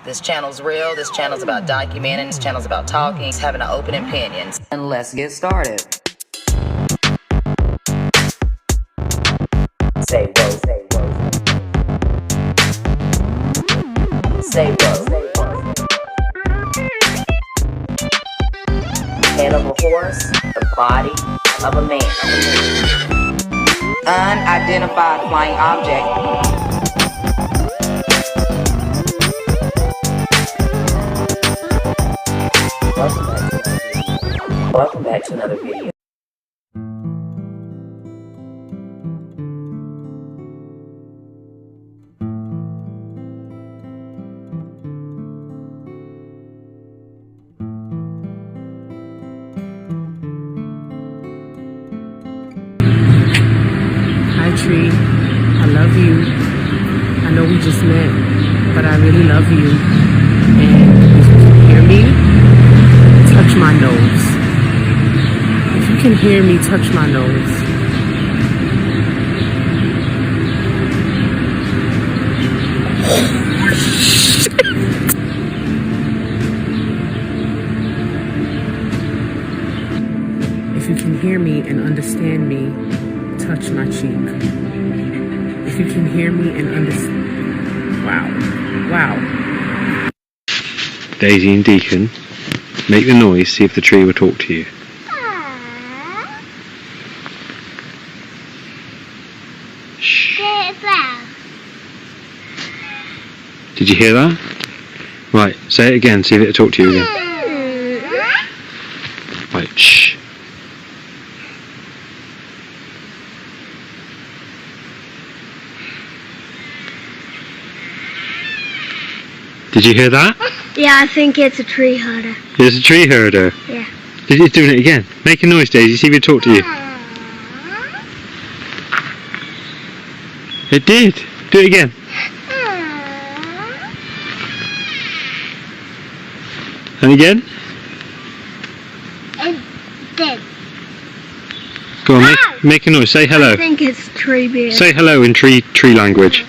This channel's real, this channel's about documenting, this channel's about talking, having an open opinion. And let's get started. Say whoa, say whoa. Say whoa. Head of a horse, the body of a man. Unidentified flying object. Welcome back to another video. Hi Tree, I love you. I know we just met, but I really love you. And if you can hear me, touch my nose. If you can hear me, touch my nose. If you can hear me and understand me, touch my cheek. If you can hear me and understand. Wow. Daisy and Deacon, make the noise, see if the tree will talk to you. Shh. Did you hear that? Right, say it again, see if it'll talk to you again. Right, shh. Did you hear that? Yeah, I think it's a tree herder. It's a tree herder? Yeah. It's doing it again. Make a noise, Daisy, see if it'll talk to you. It did. Do it again. And again? It did. Go on, make a noise. Say hello. I think it's tree beard. Say hello in tree language.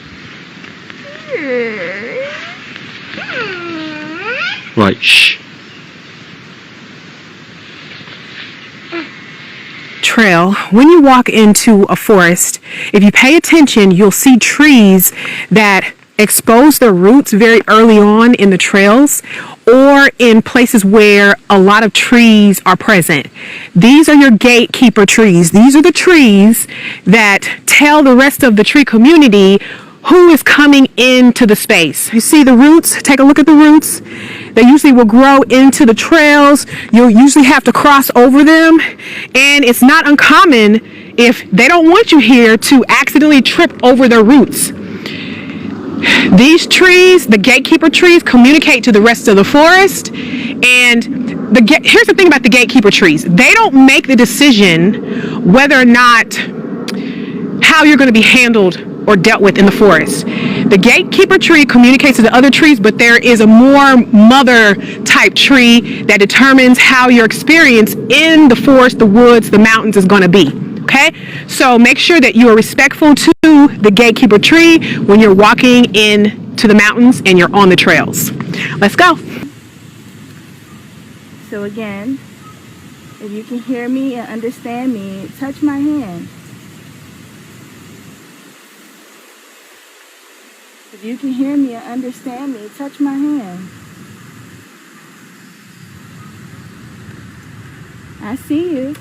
Right, shh. Trail, when you walk into a forest, if you pay attention, you'll see trees that expose their roots very early on in the trails or in places where a lot of trees are present. These are your gatekeeper trees. These are the trees that tell the rest of the tree community who is coming into the space. You see the roots? Take a look at the roots. They usually will grow into the trails. You'll usually have to cross over them. And it's not uncommon if they don't want you here to accidentally trip over their roots. These trees, the gatekeeper trees, communicate to the rest of the forest. And here's the thing about the gatekeeper trees. They don't make the decision whether or not how you're going to be handled or dealt with in the forest. The gatekeeper tree communicates to the other trees, but there is a more mother type tree that determines how your experience in the forest, the woods, the mountains is going to be. Okay? So make sure that you are respectful to the gatekeeper tree when you're walking into the mountains and you're on the trails. Let's go. So again, if you can hear me and understand me, touch my hand. If you can hear me and understand me, touch my hand. I see you.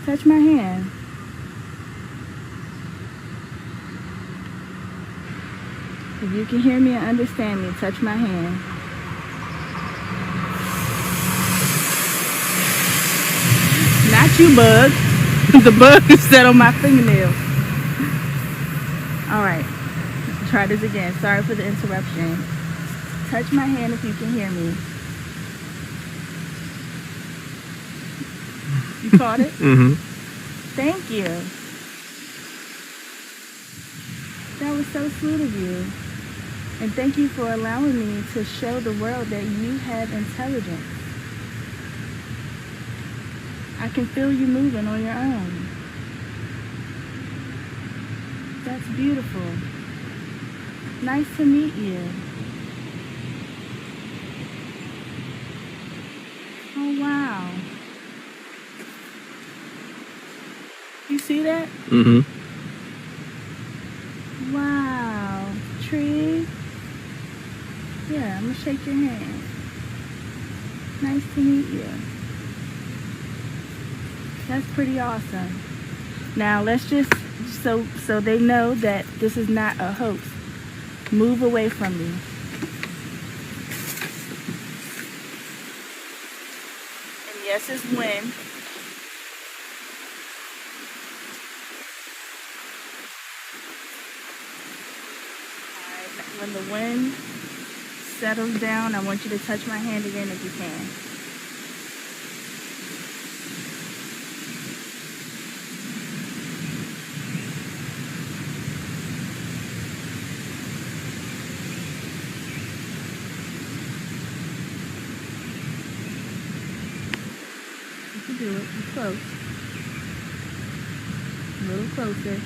Touch my hand. If you can hear me and understand me, touch my hand. Not you, bug. The bug is set on my fingernail. All right. Try this again. Sorry for the interruption. Touch my hand if you can hear me. You caught it? Mm-hmm. Thank you. That was so sweet of you. And thank you for allowing me to show the world that you have intelligence. I can feel you moving on your own. That's beautiful. Nice to meet you. see that? Mm-hmm. Wow. Tree. Yeah, I'm gonna shake your hand. Nice to meet you. That's pretty awesome. Now let's just so they know that this is not a hoax. Move away from me. And yes, it's wind. Alright, when the wind settles down, I want you to touch my hand again if you can. Do it. You're close. A little closer.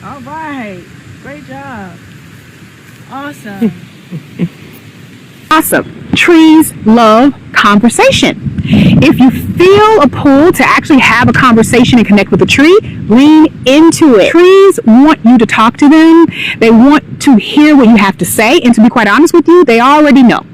All right. Great job. Awesome. Awesome. Trees love conversation. If you feel a pull to actually have a conversation and connect with a tree, lean into it. Trees want you to talk to them. They want to hear what you have to say. And to be quite honest with you, they already know.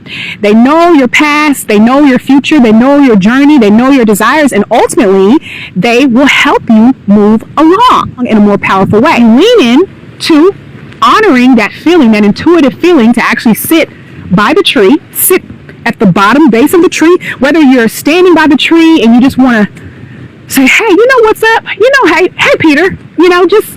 They know your past. They know your future. They know your journey. They know your desires. And ultimately, they will help you move along in a more powerful way. Lean in to honoring that feeling, that intuitive feeling to actually sit by the tree, sit at the bottom base of the tree, whether you're standing by the tree and you just want to say, hey, you know what's up? You know, hey Peter, you know, just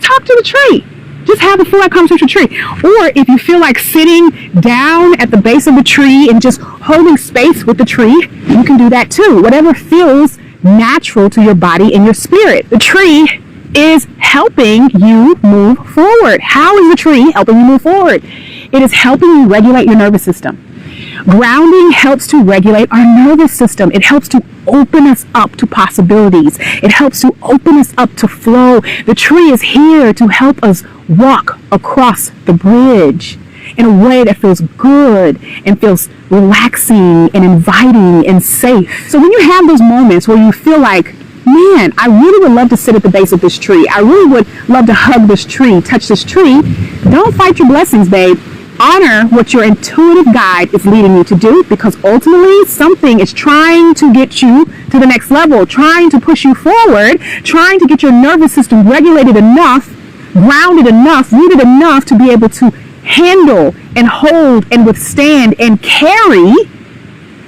talk to the tree. Just have a full conversation with the tree. Or if you feel like sitting down at the base of the tree and just holding space with the tree, you can do that too. Whatever feels natural to your body and your spirit. The tree is helping you move forward. How is the tree helping you move forward? It is helping you regulate your nervous system. Grounding helps to regulate our nervous system. It helps to open us up to possibilities. It helps to open us up to flow. The tree is here to help us walk across the bridge in a way that feels good and feels relaxing and inviting and safe. So when you have those moments where you feel like, man, I really would love to sit at the base of this tree. I really would love to hug this tree, touch this tree. Don't fight your blessings, babe. Honor what your intuitive guide is leading you to do, because ultimately something is trying to get you to the next level, trying to push you forward, trying to get your nervous system regulated enough, grounded enough, rooted enough to be able to handle and hold and withstand and carry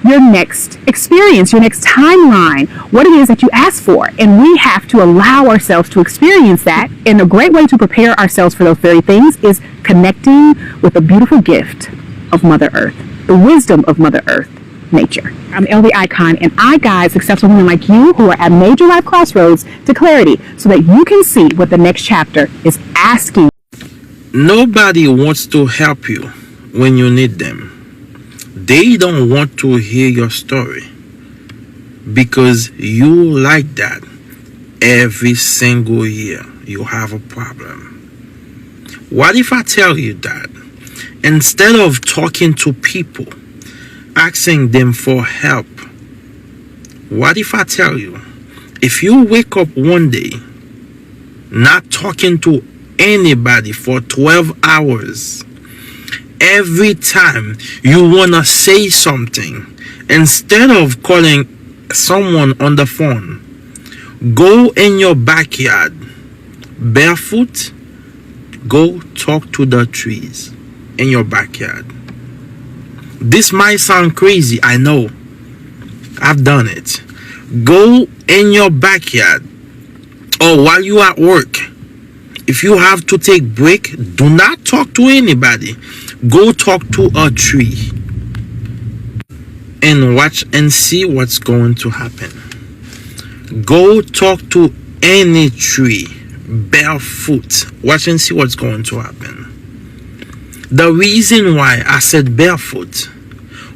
your next experience, your next timeline, what it is that you asked for. And we have to allow ourselves to experience that. And a great way to prepare ourselves for those very things is connecting with the beautiful gift of Mother Earth, the wisdom of Mother Earth, nature. I'm LV Icon, and I guide successful women like you who are at major life crossroads to clarity so that you can see what the next chapter is asking. Nobody wants to help you when you need them. They don't want to hear your story because you like that. Every single year you have a problem. What if I tell you that instead of talking to people, asking them for help, what if I tell you, if you wake up one day not talking to anybody for 12 hours, every time you want to say something, instead of calling someone on the phone, go in your backyard barefoot, go talk to the trees in your backyard. This might sound crazy, I know. I've done it. Go in your backyard, or while you are at work. If you have to take break, do not talk to anybody. Go talk to a tree and watch and see what's going to happen. Go talk to any tree barefoot. Watch and see what's going to happen. The reason why I said barefoot,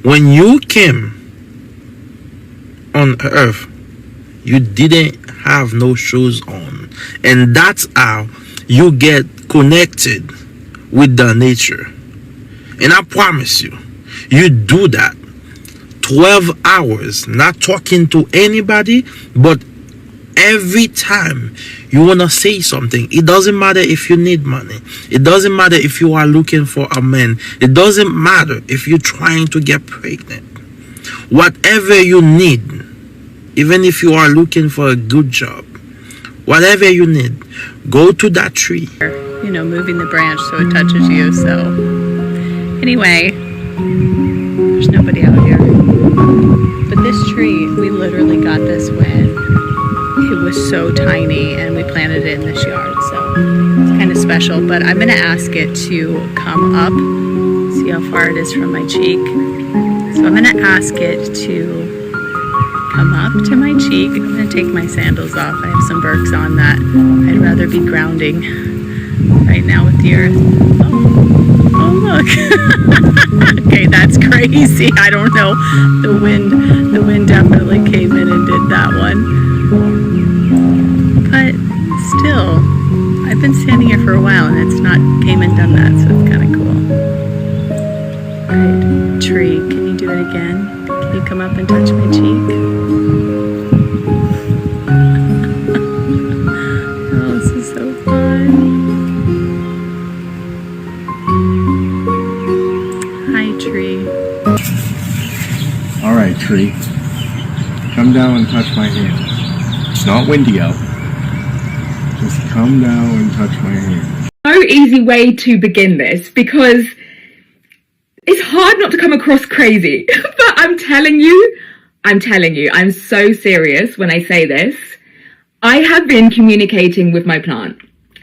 when you came on earth, you didn't have no shoes on, and that's how you get connected with the nature. And I promise you, you do that 12 hours not talking to anybody, but every time you want to say something, it doesn't matter if you need money, it doesn't matter if you are looking for a man, it doesn't matter if you're trying to get pregnant, whatever you need, even if you are looking for a good job, whatever you need, go to that tree. You know, moving the branch so it touches you. So anyway, there's nobody out here. But this tree, we literally got this when it was so tiny and we planted it in this yard. So it's kind of special. But I'm going to ask it to come up. See how far it is from my cheek. So I'm going to ask it to come up to my cheek. I'm going to take my sandals off. I have some Birks on that I'd rather be grounding right now with the earth. Oh look. Okay, that's crazy. I don't know. The wind definitely came in and did that one. But still, I've been standing here for a while and it's not came and done that, so it's kind of cool. Alright, tree, can you do it again? Can you come up and touch my cheek? Oh, this is so fun. Hi, tree. All right, tree. Come down and touch my hand. It's not windy out. Just come down and touch my hand. No easy way to begin this because it's hard not to come across crazy. But I'm telling you, I'm so serious when I say this. I have been communicating with my plant,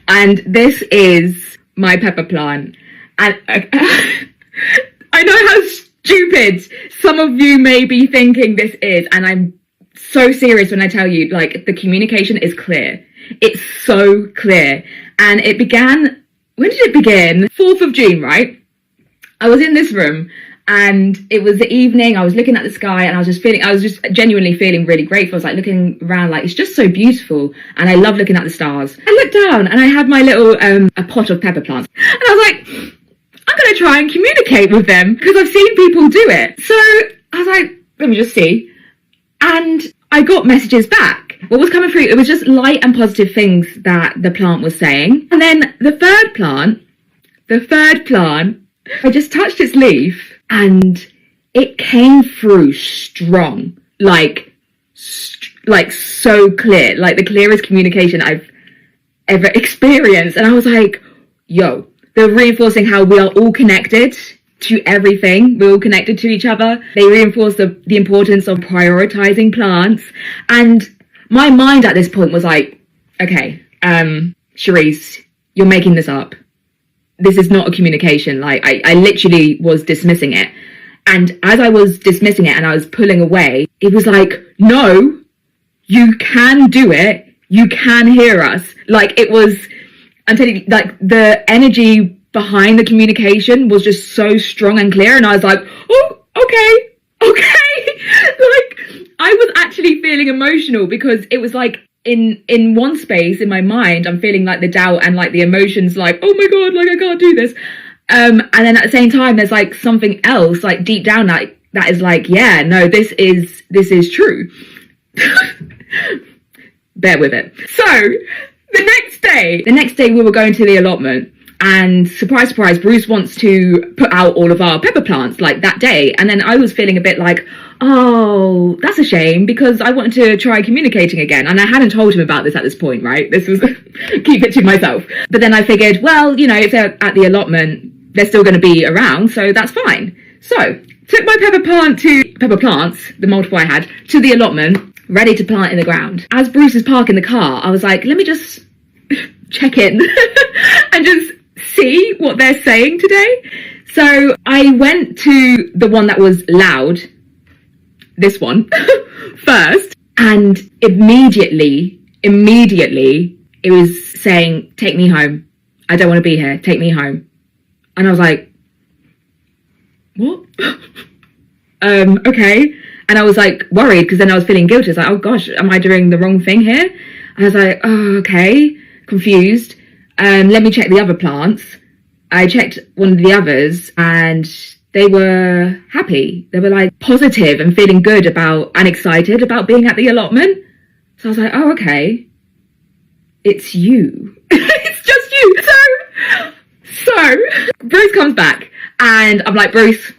and this is my pepper plant. And I know how stupid some of you may be thinking this is, and I'm so serious when I tell you, like, the communication is clear. It's so clear. And it began, when did it begin? 4th of June, right? I was in this room and it was the evening. I was looking at the sky and I was just genuinely feeling really grateful. I was like looking around, like, it's just so beautiful. And I love looking at the stars. I looked down and I had my little, a pot of pepper plants. And I was like, I'm going to try and communicate with them because I've seen people do it. So I was like, let me just see. And I got messages back. What was coming through, it was just light and positive things that the plant was saying. And then the third plant, I just touched its leaf and it came through strong, like so clear, like the clearest communication I've ever experienced. And I was like, yo, they're reinforcing how we are all connected to everything. We're all connected to each other. They reinforce the importance of prioritizing plants. And my mind at this point was like, okay, Cherise, you're making this up. This is not a communication. Like, I literally was dismissing it. And as I was dismissing it and I was pulling away, it was like, no, you can do it. You can hear us. Like, it was, I'm telling you, like, the energy behind the communication was just so strong and clear. And I was like, oh, okay. Like, I was actually feeling emotional because it was like, in one space in my mind, I'm feeling like the doubt and like the emotions, like, oh my God, like I can't do this. And then at the same time, there's like something else, like deep down, that is like, yeah, no, this is true. Bear with it. So the next day we were going to the allotment, and surprise, surprise, Bruce wants to put out all of our pepper plants like that day. And then I was feeling a bit like, oh, that's a shame, because I wanted to try communicating again. And I hadn't told him about this at this point, right? This was keep it to myself. But then I figured, well, you know, if they're at the allotment, they're still going to be around, so that's fine. So took my pepper plants, the multiple I had, to the allotment, ready to plant in the ground. As Bruce is parking the car, I was like, let me just check in and just see what they're saying today. So I went to the one that was loud, this one, first, and immediately, it was saying, take me home. I don't want to be here. Take me home. And I was like, what? Okay. And I was like worried, because then I was feeling guilty. I was like, oh gosh, am I doing the wrong thing here? I was like, oh, okay, confused. Let me check the other plants. I checked one of the others and they were happy. They were like positive and feeling good about and excited about being at the allotment. So I was like, oh, okay. It's you. It's just you. So Bruce comes back and I'm like, Bruce,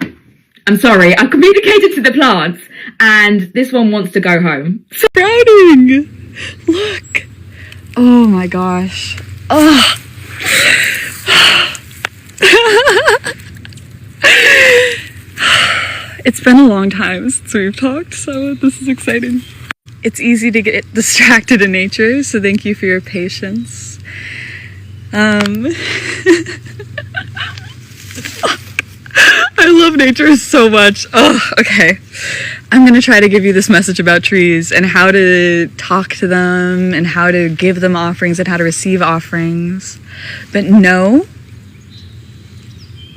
I'm sorry. I've communicated to the plants and this one wants to go home. Exciting! Look. Oh my gosh. Oh. It's been a long time since we've talked, so this is exciting. It's easy to get distracted in nature, so thank you for your patience. I love nature so much. Oh, okay. I'm gonna try to give you this message about trees and how to talk to them and how to give them offerings and how to receive offerings. But no,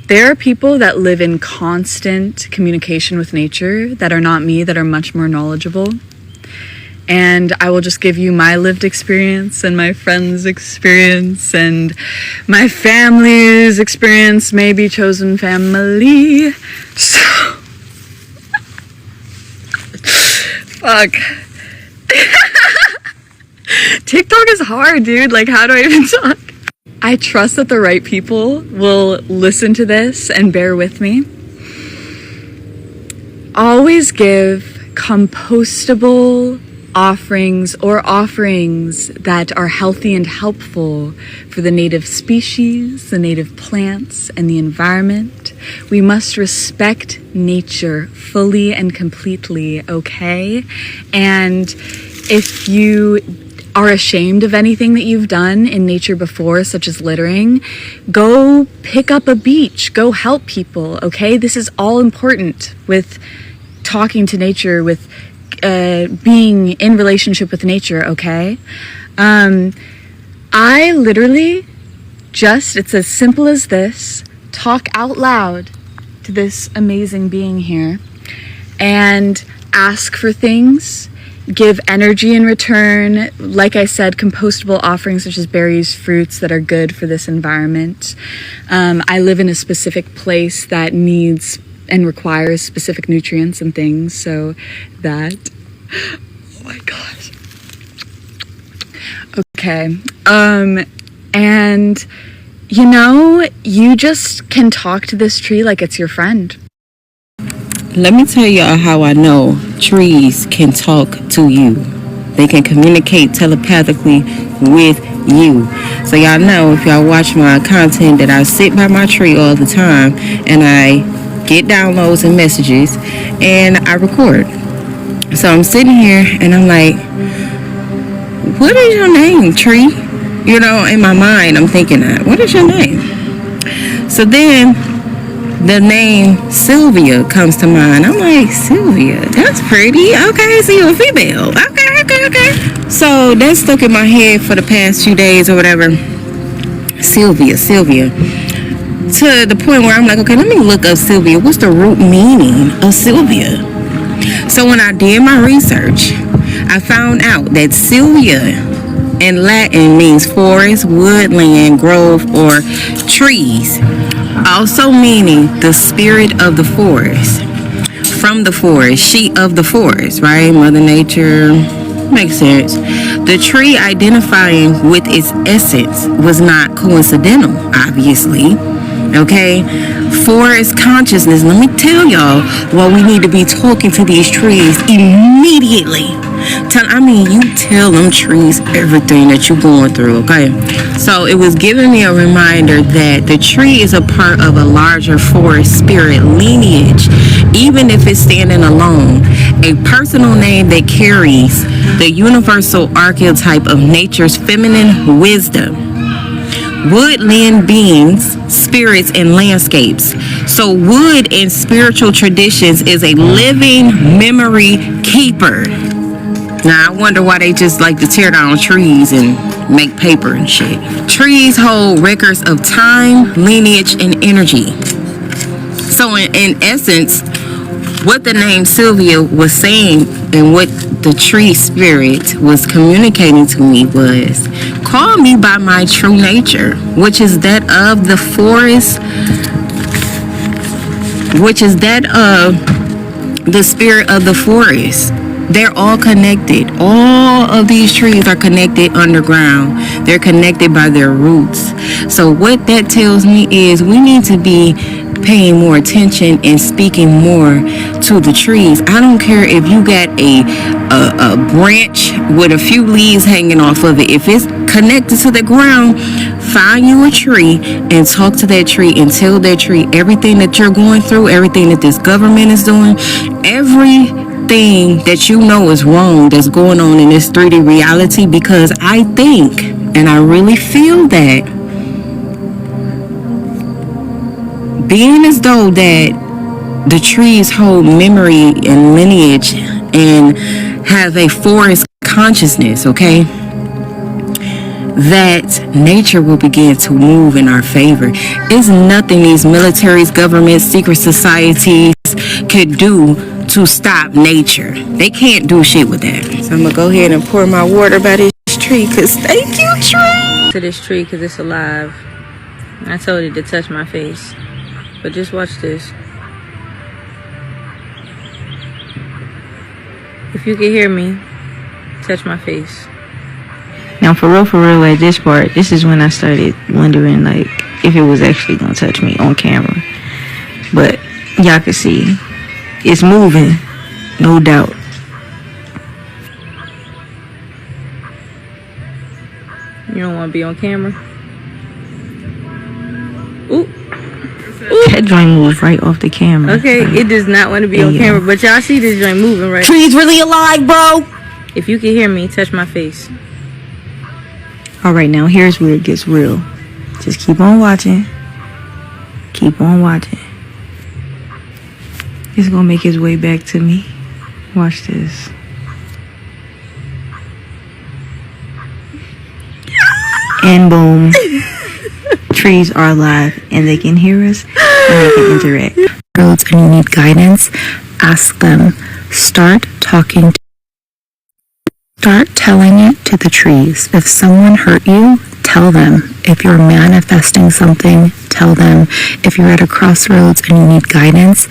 there are people that live in constant communication with nature that are not me, that are much more knowledgeable. And I will just give you my lived experience and my friends' experience and my family's experience, maybe chosen family. So, fuck. TikTok is hard, dude. Like, how do I even talk? I trust that the right people will listen to this and bear with me. Always give compostable offerings or offerings that are healthy and helpful for the native species, the native plants, and the environment. We must respect nature fully and completely, okay? And if you are ashamed of anything that you've done in nature before, such as littering, go pick up a beach, go help people, okay? This is all important with talking to nature, with being in relationship with nature, okay? I literally just, it's as simple as this, talk out loud to this amazing being here and ask for things, give energy in return. Like I said, compostable offerings such as berries, fruits that are good for this environment. I live in a specific place that needs and requires specific nutrients and things, so that, oh my gosh. Okay, and you know, you just can talk to this tree like it's your friend. Let me tell y'all how I know trees can talk to you. They can communicate telepathically with you. So y'all know, if y'all watch my content, that I sit by my tree all the time and I get downloads and messages and I record. So I'm sitting here and I'm like, what is your name, tree? You know, in my mind I'm thinking that, what is your name? So then the name Sylvia comes to mind. I'm like, Sylvia, that's pretty. Okay, so you're a female. Okay. So that stuck in my head for the past few days or whatever. Sylvia. To the point where I'm like, okay, let me look up Sylvia. What's the root meaning of Sylvia? So when I did my research, I found out that Sylvia in Latin means forest, woodland, grove, or trees. Also meaning the spirit of the forest. From the forest, she of the forest, right? Mother Nature, makes sense. The tree identifying with its essence was not coincidental, obviously. Okay, forest consciousness. Let me tell y'all why we need to be talking to these trees immediately. You tell them trees everything that you're going through, okay? So it was giving me a reminder that the tree is a part of a larger forest spirit lineage, even if it's standing alone. A personal name that carries the universal archetype of nature's feminine wisdom. Woodland beings, spirits, and landscapes. So wood in spiritual traditions is a living memory keeper. Now I wonder why they just like to tear down trees and make paper and shit. Trees hold records of time, lineage, and energy. So in essence, what the name Sylvia was saying and what the tree spirit was communicating to me was, call me by my true nature, which is that of the forest, which is that of the spirit of the forest. They're all connected. All of these trees are connected underground. They're connected by their roots. So what that tells me is we need to be paying more attention and speaking more to the trees. I don't care if you got a branch with a few leaves hanging off of it. If it's connected to the ground, find you a tree and talk to that tree and tell that tree everything that you're going through, everything that this government is doing, everything that you know is wrong that's going on in this 3D reality. Because I think, and I really feel that, being as though that the trees hold memory and lineage and have a forest consciousness, okay, that nature will begin to move in our favor. It's nothing these militaries, governments, secret societies could do to stop nature. They can't do shit with that. So I'm gonna go ahead and pour my water by this tree, cause thank you, tree. To this tree because it's alive. I told it to touch my face. But just watch this. If you can hear me, touch my face. Now for real, at this part, this is when I started wondering like if it was actually gonna touch me on camera. But y'all can see it's moving, no doubt. You don't want to be on camera? Ooh. That joint moves right off the camera. Okay, it does not want to be on camera, but y'all see this joint moving right. Tree's really alive, bro. If you can hear me, touch my face. Alright, now here's where it gets real. Just keep on watching. Keep on watching. It's gonna make its way back to me. Watch this. And boom. Trees are alive and they can hear us and they can interact. Roads and you need guidance, ask them. Start telling it to the trees. If someone hurt you, tell them. If you're manifesting something, tell them. If you're at a crossroads and you need guidance,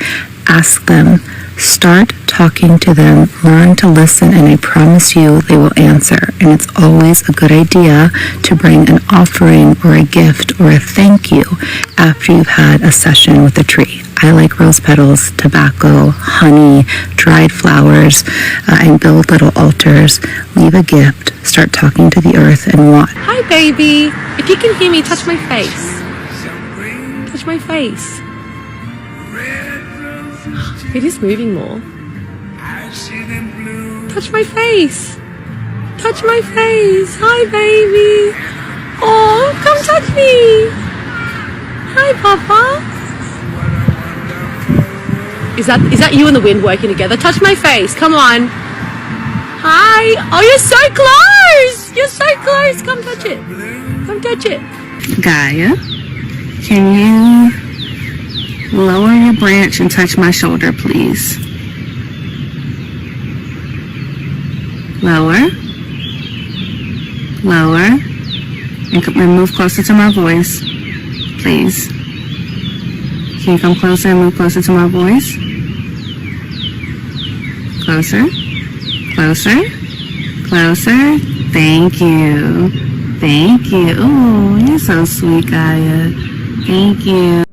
ask them. Start talking to them, learn to listen, and I promise you they will answer. And it's always a good idea to bring an offering or a gift or a thank you after you've had a session with a tree. I like rose petals, tobacco, honey, dried flowers, and build little altars. Leave a gift, start talking to the earth, and watch. Hi, baby. If you can hear me, touch my face. Touch my face. It is moving more. Touch my face. Touch my face. Hi, baby. Oh, come touch me. Hi, Papa. Is that you and the wind working together? Touch my face. Come on. Hi. Oh, you're so close. You're so close. Come touch it. Come touch it. Gaia, can you lower your branch and touch my shoulder, please? Lower. Lower. And move closer to my voice, please. Can you come closer and move closer to my voice? Closer. Closer. Closer. Thank you. Thank you. Oh, you're so sweet, Gaia. Thank you.